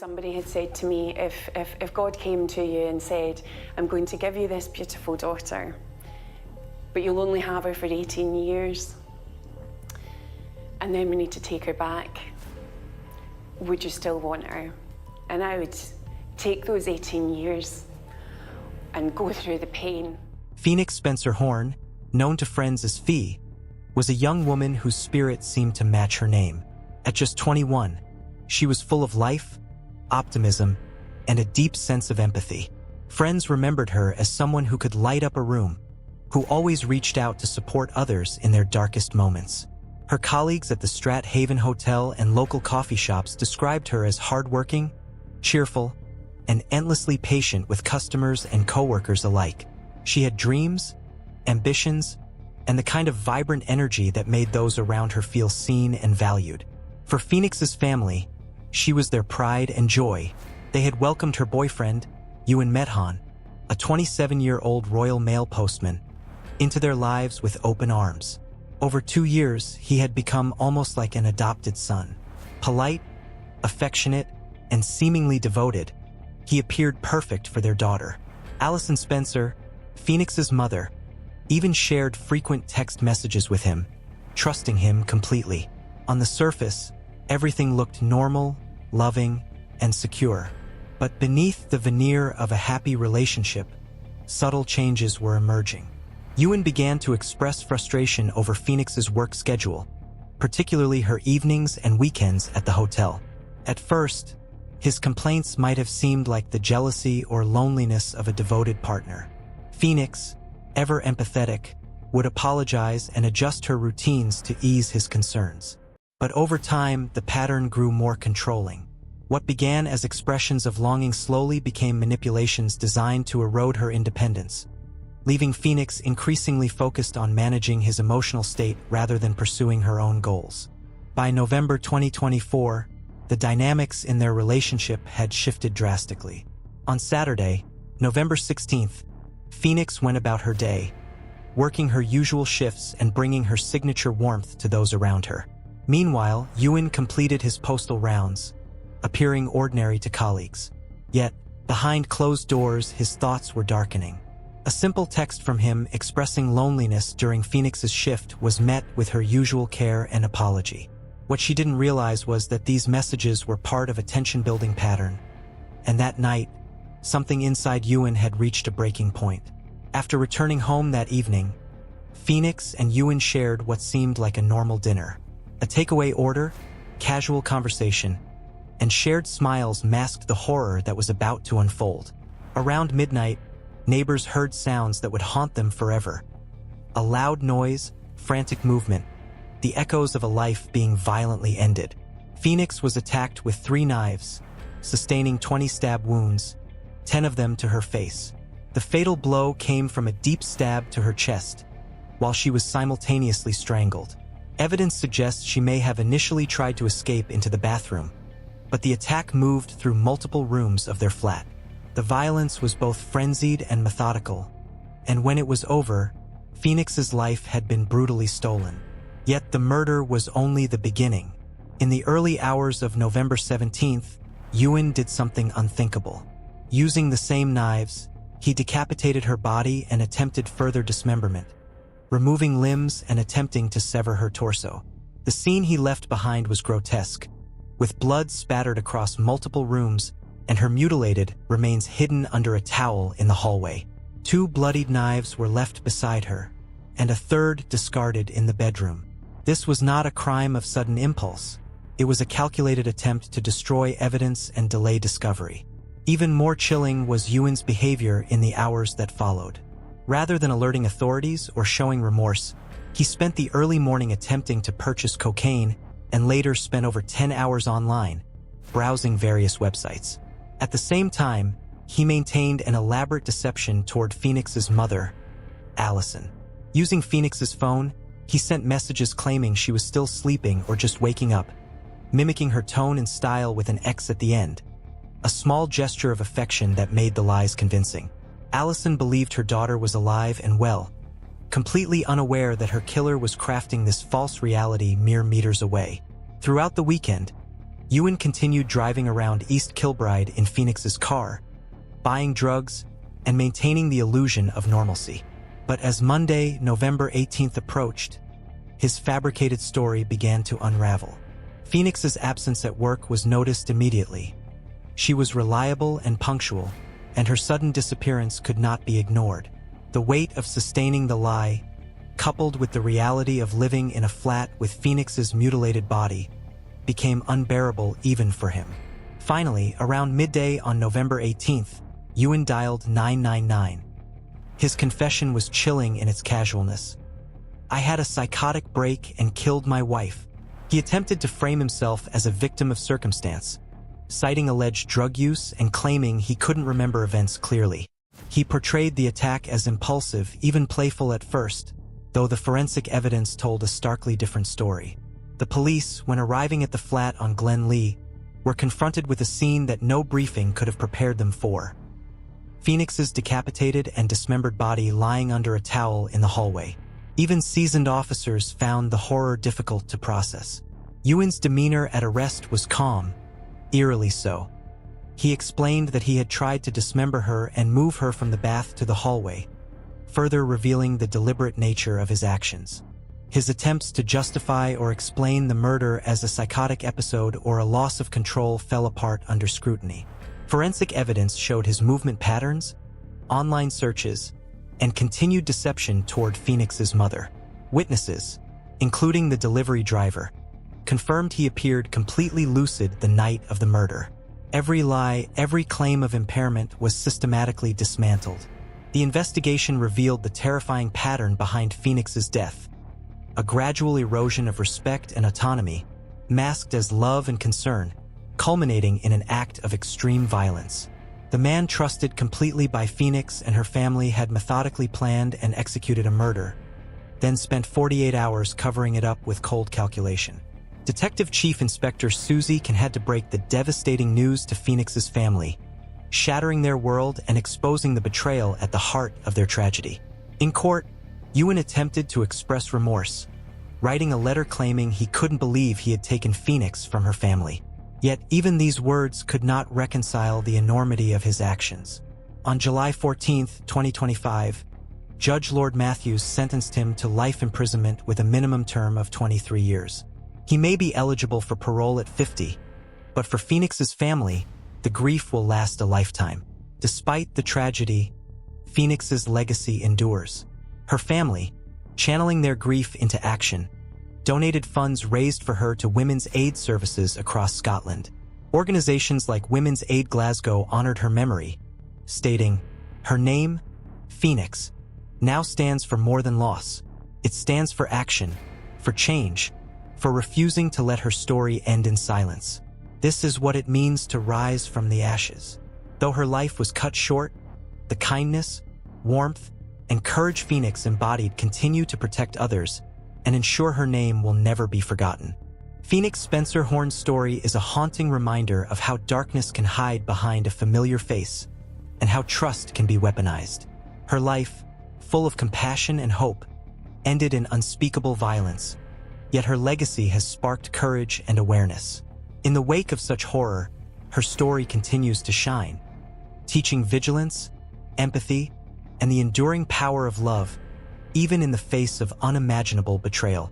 Somebody had said to me, if God came to you and said, I'm going to give you this beautiful daughter, but you'll only have her for 18 years, and then we need to take her back, would you still want her? And I would take those 18 years and go through the pain. Phoenix Spencer Horn, known to friends as Fee, was a young woman whose spirit seemed to match her name. At just 21, she was full of life, optimism, and a deep sense of empathy. Friends remembered her as someone who could light up a room, who always reached out to support others in their darkest moments. Her colleagues at the Strat Haven Hotel and local coffee shops described her as hardworking, cheerful, and endlessly patient with customers and coworkers alike. She had dreams, ambitions, and the kind of vibrant energy that made those around her feel seen and valued. For Phoenix's family, she was their pride and joy. They had welcomed her boyfriend, Ewan Medhan, a 27-year-old Royal Mail postman, into their lives with open arms. Over 2 years, he had become almost like an adopted son. Polite, affectionate, and seemingly devoted, he appeared perfect for their daughter. Allison Spencer, Phoenix's mother, even shared frequent text messages with him, trusting him completely. On the surface, everything looked normal, loving, and secure. But beneath the veneer of a happy relationship, subtle changes were emerging. Ewan began to express frustration over Phoenix's work schedule, particularly her evenings and weekends at the hotel. At first, his complaints might have seemed like the jealousy or loneliness of a devoted partner. Phoenix, ever empathetic, would apologize and adjust her routines to ease his concerns. But over time, the pattern grew more controlling. What began as expressions of longing slowly became manipulations designed to erode her independence, leaving Phoenix increasingly focused on managing his emotional state rather than pursuing her own goals. By November 2024, the dynamics in their relationship had shifted drastically. On Saturday, November 16th, Phoenix went about her day, working her usual shifts and bringing her signature warmth to those around her. Meanwhile, Ewan completed his postal rounds, appearing ordinary to colleagues. Yet, behind closed doors, his thoughts were darkening. A simple text from him expressing loneliness during Phoenix's shift was met with her usual care and apology. What she didn't realize was that these messages were part of a tension-building pattern, and that night, something inside Ewan had reached a breaking point. After returning home that evening, Phoenix and Ewan shared what seemed like a normal dinner. A takeaway order, casual conversation, and shared smiles masked the horror that was about to unfold. Around midnight, neighbors heard sounds that would haunt them forever. A loud noise, frantic movement, the echoes of a life being violently ended. Phoenix was attacked with 3 knives, sustaining 20 stab wounds, 10 of them to her face. The fatal blow came from a deep stab to her chest, while she was simultaneously strangled. Evidence suggests she may have initially tried to escape into the bathroom, but the attack moved through multiple rooms of their flat. The violence was both frenzied and methodical, and when it was over, Phoenix's life had been brutally stolen. Yet the murder was only the beginning. In the early hours of November 17th, Ewan did something unthinkable. Using the same knives, he decapitated her body and attempted further dismemberment, removing limbs and attempting to sever her torso. The scene he left behind was grotesque, with blood spattered across multiple rooms and her mutilated remains hidden under a towel in the hallway. 2 bloodied knives were left beside her, and a third discarded in the bedroom. This was not a crime of sudden impulse. It was a calculated attempt to destroy evidence and delay discovery. Even more chilling was Ewan's behavior in the hours that followed. Rather than alerting authorities or showing remorse, he spent the early morning attempting to purchase cocaine and later spent over 10 hours online, browsing various websites. At the same time, he maintained an elaborate deception toward Phoenix's mother, Allison. Using Phoenix's phone, he sent messages claiming she was still sleeping or just waking up, mimicking her tone and style with an X at the end, a small gesture of affection that made the lies convincing. Allison believed her daughter was alive and well, completely unaware that her killer was crafting this false reality mere meters away. Throughout the weekend, Ewan continued driving around East Kilbride in Phoenix's car, buying drugs, and maintaining the illusion of normalcy. But as Monday, November 18th approached, his fabricated story began to unravel. Phoenix's absence at work was noticed immediately. She was reliable and punctual, and her sudden disappearance could not be ignored. The weight of sustaining the lie, coupled with the reality of living in a flat with Phoenix's mutilated body, became unbearable even for him. Finally, around midday on November 18th, Ewan dialed 999. His confession was chilling in its casualness. "I had a psychotic break and killed my wife." He attempted to frame himself as a victim of circumstance, citing alleged drug use and claiming he couldn't remember events clearly. He portrayed the attack as impulsive, even playful at first, though the forensic evidence told a starkly different story. The police, when arriving at the flat on Glen Lee, were confronted with a scene that no briefing could have prepared them for. Phoenix's decapitated and dismembered body lying under a towel in the hallway. Even seasoned officers found the horror difficult to process. Ewan's demeanor at arrest was calm, eerily so. He explained that he had tried to dismember her and move her from the bath to the hallway, further revealing the deliberate nature of his actions. His attempts to justify or explain the murder as a psychotic episode or a loss of control fell apart under scrutiny. Forensic evidence showed his movement patterns, online searches, and continued deception toward Phoenix's mother. Witnesses, including the delivery driver, confirmed he appeared completely lucid the night of the murder. Every lie, every claim of impairment was systematically dismantled. The investigation revealed the terrifying pattern behind Phoenix's death: a gradual erosion of respect and autonomy, masked as love and concern, culminating in an act of extreme violence. The man trusted completely by Phoenix and her family had methodically planned and executed a murder, then spent 48 hours covering it up with cold calculation. Detective Chief Inspector Susie had to break the devastating news to Phoenix's family, shattering their world and exposing the betrayal at the heart of their tragedy. In court, Ewan attempted to express remorse, writing a letter claiming he couldn't believe he had taken Phoenix from her family. Yet even these words could not reconcile the enormity of his actions. On July 14, 2025, Judge Lord Matthews sentenced him to life imprisonment with a minimum term of 23 years. He may be eligible for parole at 50, but for Phoenix's family, the grief will last a lifetime. Despite the tragedy, Phoenix's legacy endures. Her family, channeling their grief into action, donated funds raised for her to women's aid services across Scotland. Organizations like Women's Aid Glasgow honored her memory, stating, "Her name, Phoenix, now stands for more than loss. It stands for action, for change, for refusing to let her story end in silence. This is what it means to rise from the ashes." Though her life was cut short, the kindness, warmth, and courage Phoenix embodied continue to protect others and ensure her name will never be forgotten. Phoenix Spencer Horn's story is a haunting reminder of how darkness can hide behind a familiar face and how trust can be weaponized. Her life, full of compassion and hope, ended in unspeakable violence, yet her legacy has sparked courage and awareness. In the wake of such horror, her story continues to shine, teaching vigilance, empathy, and the enduring power of love, even in the face of unimaginable betrayal.